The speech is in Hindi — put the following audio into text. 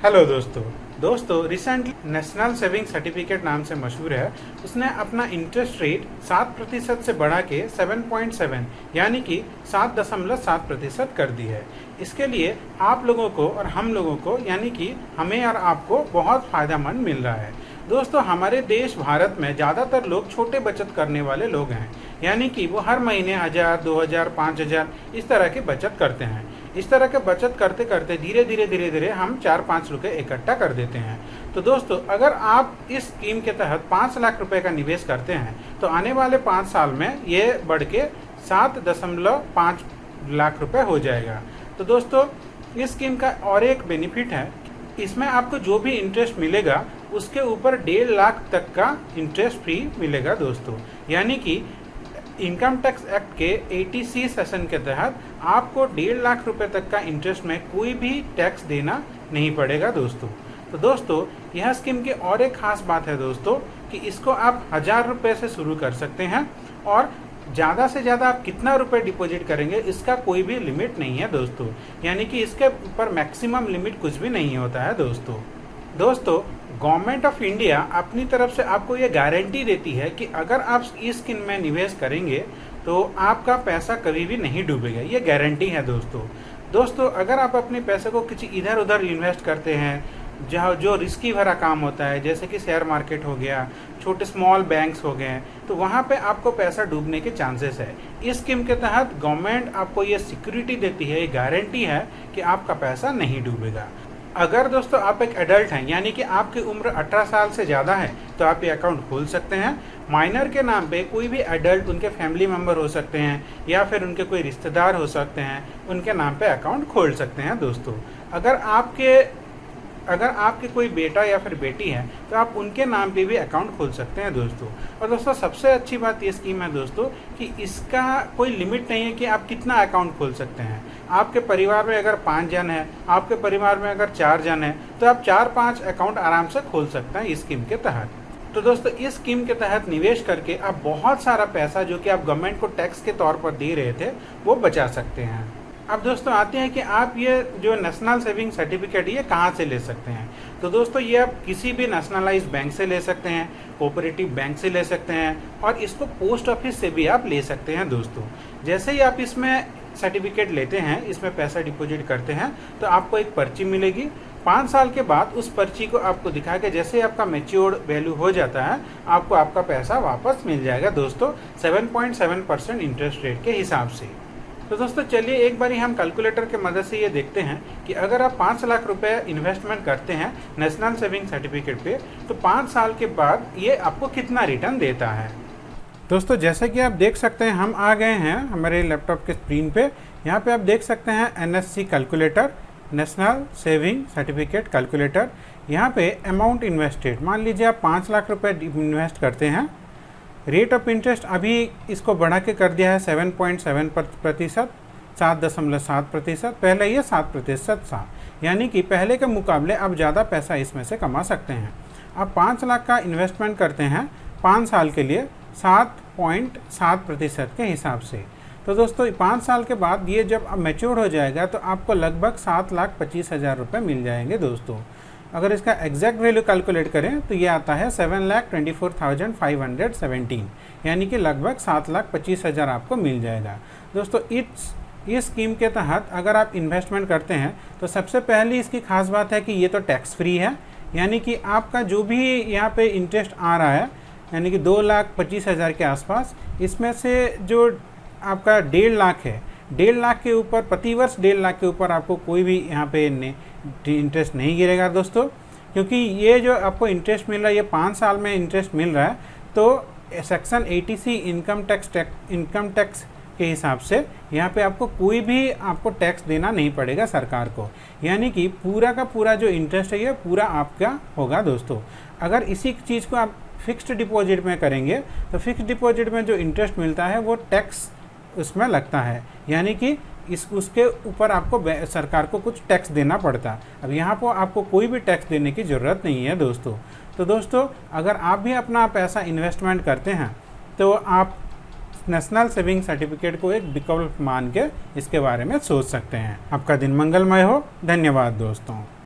हेलो दोस्तों रिसेंटली नेशनल सेविंग सर्टिफिकेट नाम से मशहूर है। उसने अपना इंटरेस्ट रेट 7% से बढ़ा के 7.7 यानी कि 7.7% कर दी है। इसके लिए आप लोगों को और हम लोगों को यानी कि हमें और आपको बहुत फायदेमंद मिल रहा है। दोस्तों, हमारे देश भारत में ज़्यादातर लोग छोटे बचत करने वाले लोग हैं, यानी कि वो हर महीने 1000, 2000, 5000 इस तरह की बचत करते हैं। इस तरह के बचत करते करते धीरे धीरे हम 4-5 रुपये इकट्ठा कर देते हैं। तो दोस्तों, अगर आप इस स्कीम के तहत 5 लाख रुपए का निवेश करते हैं तो आने वाले 5 साल में ये बढ़ के 7.5 लाख रुपए हो जाएगा। तो दोस्तों, इस स्कीम का और एक बेनिफिट है, इसमें आपको जो भी इंटरेस्ट मिलेगा उसके ऊपर 1.5 लाख तक का इंटरेस्ट फ्री मिलेगा दोस्तों। यानी कि इनकम टैक्स एक्ट के 80C सेशन के तहत आपको 1.5 लाख रुपए तक का इंटरेस्ट में कोई भी टैक्स देना नहीं पड़ेगा दोस्तों। तो दोस्तों, यह स्कीम की और एक खास बात है दोस्तों कि इसको आप 1000 रुपये से शुरू कर सकते हैं और ज़्यादा से ज़्यादा आप कितना रुपए डिपॉजिट करेंगे इसका कोई भी लिमिट नहीं है दोस्तों। यानी कि इसके ऊपर मैक्सिमम लिमिट कुछ भी नहीं होता है दोस्तों, गवर्नमेंट ऑफ इंडिया अपनी तरफ से आपको ये गारंटी देती है कि अगर आप इस स्कीम में निवेश करेंगे तो आपका पैसा कभी भी नहीं डूबेगा। ये गारंटी है दोस्तों, अगर आप अपने पैसे को किसी इधर उधर इन्वेस्ट करते हैं जहाँ जो रिस्की भरा काम होता है, जैसे कि शेयर मार्केट हो गया, छोटे स्मॉल बैंक्स हो गए, तो वहाँ पे आपको पैसा डूबने के चांसेस है। इस स्कीम के तहत गवर्नमेंट आपको ये सिक्योरिटी देती है, ये गारंटी है कि आपका पैसा नहीं डूबेगा। अगर दोस्तों आप एक एडल्ट हैं, यानी कि आपकी उम्र 18 साल से ज़्यादा है, तो आप ये अकाउंट खोल सकते हैं। माइनर के नाम पे कोई भी एडल्ट, उनके फैमिली मेम्बर हो सकते हैं या फिर उनके कोई रिश्तेदार हो सकते हैं, उनके नाम पे अकाउंट खोल सकते हैं दोस्तों। अगर आपके कोई बेटा या फिर बेटी है तो आप उनके नाम पे भी अकाउंट खोल सकते हैं दोस्तों। और दोस्तों, सबसे अच्छी बात ये स्कीम है दोस्तों कि इसका कोई लिमिट नहीं है कि आप कितना अकाउंट खोल सकते हैं। आपके परिवार में अगर 5 जन है, आपके परिवार में अगर 4 जन है, तो आप 4-5 अकाउंट आराम से खोल सकते हैं इस स्कीम के तहत। तो दोस्तों, इस स्कीम के तहत निवेश करके आप बहुत सारा पैसा जो कि आप गवर्नमेंट को टैक्स के तौर पर दे रहे थे वो बचा सकते हैं। अब दोस्तों आते हैं कि आप ये जो नेशनल सेविंग सर्टिफिकेट ये कहाँ से ले सकते हैं। तो दोस्तों, ये आप किसी भी नेशनलाइज बैंक से ले सकते हैं, कोऑपरेटिव बैंक से ले सकते हैं और इसको पोस्ट ऑफिस से भी आप ले सकते हैं दोस्तों। जैसे ही आप इसमें सर्टिफिकेट लेते हैं, इसमें पैसा डिपॉजिट करते हैं, तो आपको एक पर्ची मिलेगी। 5 साल के बाद उस पर्ची को आपको दिखा के जैसे ही आपका मैच्योर्ड वैल्यू हो जाता है, आपको आपका पैसा वापस मिल जाएगा दोस्तों 7.7% इंटरेस्ट रेट के हिसाब से। तो दोस्तों, चलिए एक बारी हम कैलकुलेटर के मदद से ये देखते हैं कि अगर आप 5 लाख रुपए इन्वेस्टमेंट करते हैं नेशनल सेविंग सर्टिफिकेट पे, तो 5 साल के बाद ये आपको कितना रिटर्न देता है। दोस्तों, जैसे कि आप देख सकते हैं, हम आ गए हैं हमारे लैपटॉप के स्क्रीन पे। यहाँ पे आप देख सकते हैं NSC calculator, national saving certificate calculator. यहाँ पे अमाउंट इन्वेस्टेड, मान लीजिए आप 5 लाख रुपए इन्वेस्ट करते हैं। रेट ऑफ इंटरेस्ट अभी इसको बढ़ा के कर दिया है 7.7%, 7.7%। पहले ये 7% था, यानी कि पहले के मुकाबले अब ज़्यादा पैसा इसमें से कमा सकते हैं। अब 5 लाख का इन्वेस्टमेंट करते हैं 5 साल के लिए 7.7% के हिसाब से। तो दोस्तों, 5 साल के बाद ये जब अब मैच्योर हो जाएगा तो आपको लगभग 7,25,000 रुपये मिल जाएंगे दोस्तों। अगर इसका एग्जैक्ट वैल्यू कैलकुलेट करें तो ये आता है 7,24,517, यानी कि लगभग 7,25,000 आपको मिल जाएगा दोस्तों। इस स्कीम के तहत अगर आप इन्वेस्टमेंट करते हैं तो सबसे पहली इसकी खास बात है कि ये तो टैक्स फ्री है, यानी कि आपका जो भी यहाँ पे इंटरेस्ट आ रहा है, यानी कि 2,25,000 के आसपास, इसमें से जो आपका 1.5 लाख है, 1.5 लाख के ऊपर प्रतिवर्ष 1.5 लाख के ऊपर आपको कोई भी यहाँ पे इंटरेस्ट नहीं गिरेगा दोस्तों। क्योंकि ये जो आपको इंटरेस्ट मिल रहा है, ये 5 साल में इंटरेस्ट मिल रहा है, तो सेक्शन 80C इनकम टैक्स के हिसाब से यहाँ पे आपको कोई भी आपको टैक्स देना नहीं पड़ेगा सरकार को। यानी कि पूरा का पूरा जो इंटरेस्ट है ये पूरा आपका होगा दोस्तों। अगर इसी चीज़ को आप फिक्स्ड डिपॉजिट में करेंगे तो फिक्स्ड डिपॉजिट में जो इंटरेस्ट मिलता है वो टैक्स उसमें लगता है, यानी कि उसके ऊपर आपको सरकार को कुछ टैक्स देना पड़ता। अब यहाँ पर आपको कोई भी टैक्स देने की ज़रूरत नहीं है दोस्तों। तो दोस्तों, अगर आप भी अपना पैसा इन्वेस्टमेंट करते हैं तो आप नेशनल सेविंग सर्टिफिकेट को एक विकल्प मान के इसके बारे में सोच सकते हैं। आपका दिन मंगलमय हो। धन्यवाद दोस्तों।